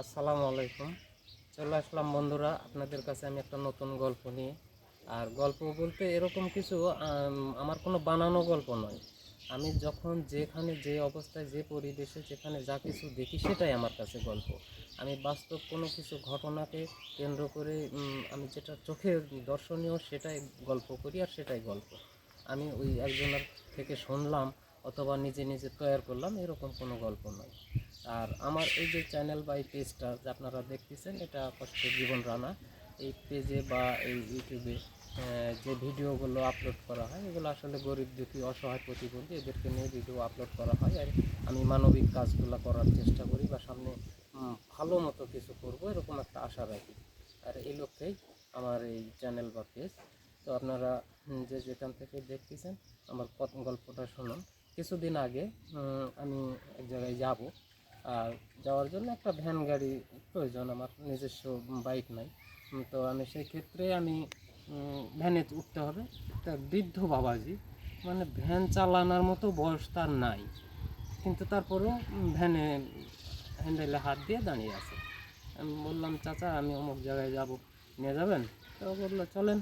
আসসালামু আলাইকুম। চলে আসলাম বন্ধুরা আপনাদের কাছে আমি একটা নতুন গল্প নিয়ে। আর গল্প বলতে এরকম কিছু আমার কোনো বানানো গল্প নয়। আমি যখন যেখানে যে অবস্থায় যে পরিবেশে যেখানে যা কিছু দেখি সেটাই আমার কাছে গল্প। আমি বাস্তব কোনো কিছু ঘটনাকে কেন্দ্র করে আমি যেটা চোখে দর্শনীয় সেটাই গল্প করি, আর সেটাই গল্প। আমি ওই একজনের থেকে শুনলাম অথবা নিজে নিজে তৈরি করলাম এরকম কোনো গল্প নয়। আর আমার এই যে চ্যানেল বা এই পেজটা যে আপনারা দেখতেছেন, এটা কষ্ট জীবন রানা। এই পেজে বা এই ইউটিউবে যে ভিডিওগুলো আপলোড করা হয় এগুলো আসলে গরিব দুঃখী অসহায় প্রতিবন্ধী এদেরকে নিয়ে ভিডিও আপলোড করা হয়। আর আমি মানবিক কাজগুলো করার চেষ্টা করি বা সামনে ভালো মতো কিছু করব এরকম একটা আশা রাখি। আর এই লক্ষ্যেই আমার এই চ্যানেল বা পেজ। তো আপনারা যে যেখান থেকে দেখতেছেন আমার গল্পটা শুনুন। কিছুদিন আগে আমি এক জায়গায় যাব, আর যাওয়ার জন্য একটা ভ্যান গাড়ি প্রয়োজন। আমার নিজস্ব বাইক নাই। তো আমি সেই ক্ষেত্রে আমি ভ্যানে উঠতে হবে। একটা বৃদ্ধ বাবাজি, মানে ভ্যান চালানোর মতো বয়স তার নাই, কিন্তু তারপরেও ভ্যানে হ্যান্ডেলে হাত দিয়ে দাঁড়িয়ে আছে। আমি বললাম, চাচা আমি অমুক জায়গায় যাব, নিয়ে যাবেন? তো বললো চলেন।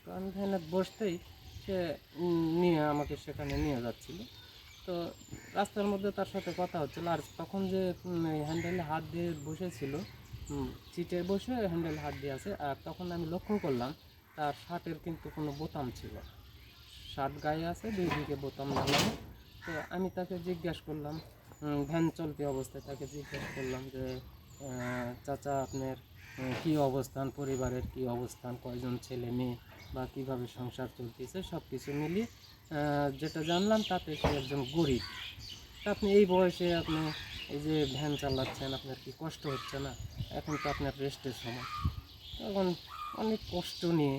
তো আমি ভ্যানে বসতেই সে নিয়ে আমাকে সেখানে নিয়ে যাচ্ছিল। তো রাস্তার মধ্যে তার সাথে কথা হচ্ছিলো, আর তখন যে হ্যান্ডেলে হাত দিয়ে বসেছিল, সিটে বসে হ্যান্ডেলে হাত দিয়ে আছে। আর তখন আমি লক্ষ্য করলাম তার শার্টের কিন্তু কোনো বোতাম ছিল, শার্ট গায়ে আছে, দুই দিকে বোতাম লাগানো। তো আমি তাকে জিজ্ঞাসা করলাম, ভ্যান চলতি অবস্থায় তাকে জিজ্ঞাসা করলাম যে চাচা আপনার কী অবস্থান, পরিবারের কী অবস্থান, কয়জন ছেলে মেয়ে বা কীভাবে সংসার চলতেছে, সব কিছু মিলিয়ে যেটা জানলাম তাতে সে একজন গরিব। তা আপনি এই বয়সে আপনি এই যে ভ্যান চালাচ্ছেন, আপনার কি কষ্ট হচ্ছে না? এখন তো আপনার রেস্টের সময়। তখন অনেক কষ্ট নিয়ে,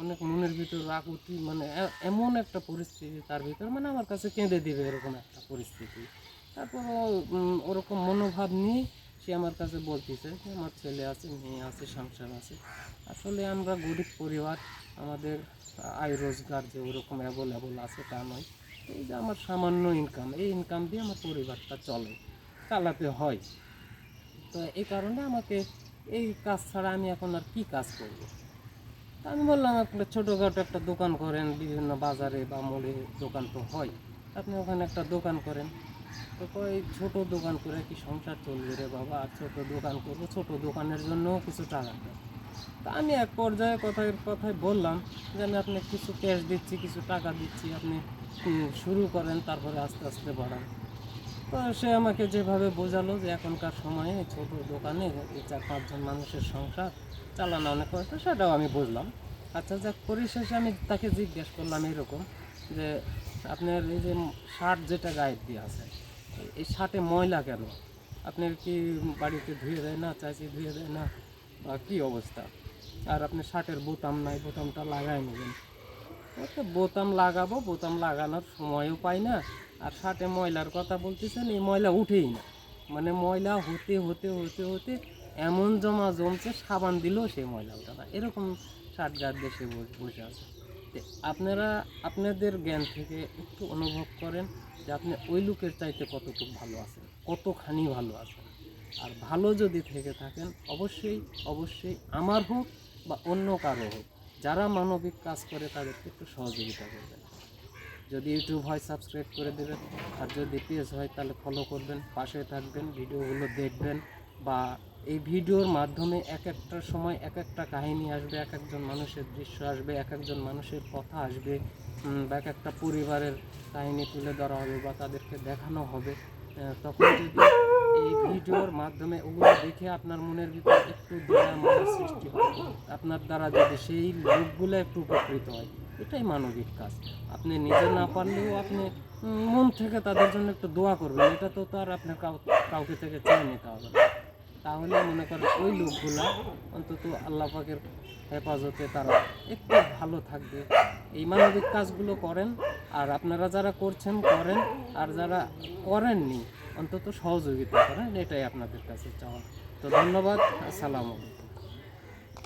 অনেক মনের ভিতর আকুতি, মানে এমন একটা পরিস্থিতি তার ভিতর, মানে আমার কাছে কেঁদে দিবে এরকম একটা পরিস্থিতি। তারপরও ওরকম মনোভাব নিয়ে সে আমার কাছে বলতেছে যে আমার ছেলে আছে, মেয়ে আছে, সংসার আছে। আসলে আমরা গরিব পরিবার, আমাদের আয় রোজগার যে ওরকম অ্যাভেলেবল আছে তা নয়। এই যে আমার সামান্য ইনকাম, এই ইনকাম দিয়ে আমার পরিবারটা চালাতে হয়। তো এই কারণে আমাকে এই কাজ ছাড়া আমি এখন আর কি কাজ করব। তা আমি বললাম, একটা ছোটোখাটো একটা দোকান করেন, বিভিন্ন বাজারে বা মোড়ে দোকান তো হয়, আপনি ওখানে একটা দোকান করেন। তো কই ছোটো দোকান করে কি সংসার চলবে রে বাবা? আর ছোটো দোকান করবো, ছোটো দোকানের জন্যও কিছু টাকা দেয়। তা আমি এক পর্যায়ে কথায় বললাম যে আমি আপনাকে কিছু ক্যাশ দিচ্ছি, কিছু টাকা দিচ্ছি, আপনি শুরু করেন, তারপরে আস্তে আস্তে বাড়ান। তো সে আমাকে যেভাবে বোঝালো যে এখনকার সময়ে ছোট দোকানে এই 4-5 জন মানুষের সংসার চালানো অনেক কষ্ট, সেটাও আমি বুঝলাম। আচ্ছা, যাক, পরিশেষে আমি তাকে জিজ্ঞেস করলাম এরকম যে আপনার এই যে শার্ট যেটা গায়ে দিয়ে আছে, এই শার্টে ময়লা কেন? আপনার কি বাড়িতে ধুয়ে দেয় না, চাচি ধুয়ে দেয় না, বা কী অবস্থা? আর আপনার শার্টের বোতাম নাই, বোতামটা লাগাই নেবেন। তো বোতাম লাগাবো, বোতাম লাগানোর সময়ও পাই না। আর শার্টে ময়লার কথা বলতেছেন, এই ময়লা উঠেই না, মানে ময়লা হতে হতে হতে হতে এমন জমছে, সাবান দিলেও সেই ময়লা ওঠে না, এরকম শার্ট গায়ে দেশে বসে আছে। তো আপনারা আপনাদের জ্ঞান থেকে একটু অনুভব করেন যে আপনি ওই লোকের চাইতে কতটুকু ভালো আছেন, কতখানি ভালো আছেন। আর ভালো যদি থেকে থাকেন, অবশ্যই অবশ্যই আমার হোক বা অন্য কারো হোক, যারা মানবিক কাজ করে তাদেরকে একটু সহযোগিতা করবেন। যদি ইউটিউব হয় সাবস্ক্রাইব করে দেবেন, আর যদি পেজ হয় তাহলে ফলো করবেন, পাশে থাকবেন, ভিডিওগুলো দেখবেন। বা এই ভিডিওর মাধ্যমে এক একটা সময় এক একটা কাহিনী আসবে, এক একজন মানুষের দৃশ্য আসবে, এক একজন মানুষের কথা আসবে, বা এক একটা পরিবারের কাহিনী তুলে ধরা হবে বা তাদেরকে দেখানো হবে। তখন যদি এই ভিডিওর মাধ্যমে ওগুলো দেখে আপনার মনের ভিতরে একটু দয়া মায়া সৃষ্টি হয়, আপনার দ্বারা যদি সেই লোকগুলো একটু উপকৃত হয়, এটাই মানবিক কাজ। আপনি নিজে না পারলেও আপনি মন থেকে তাদের জন্য একটু দোয়া করবেন, এটা তো আর আপনার কাউকে থেকে চেয়ে নিতে হবে না। তাহলে মনে করেন ওই লোকগুলা অন্তত আল্লাহ পাকের হেফাজতে তারা একটু ভালো থাকবে। এই মানবিক কাজগুলো করেন, আর আপনারা যারা করছেন করেন, আর যারা করেননি অন্তত সহযোগিতা করেন, এটাই আপনাদের কাছে চাওয়া। তো ধন্যবাদ, আসসালামু আলাইকুম।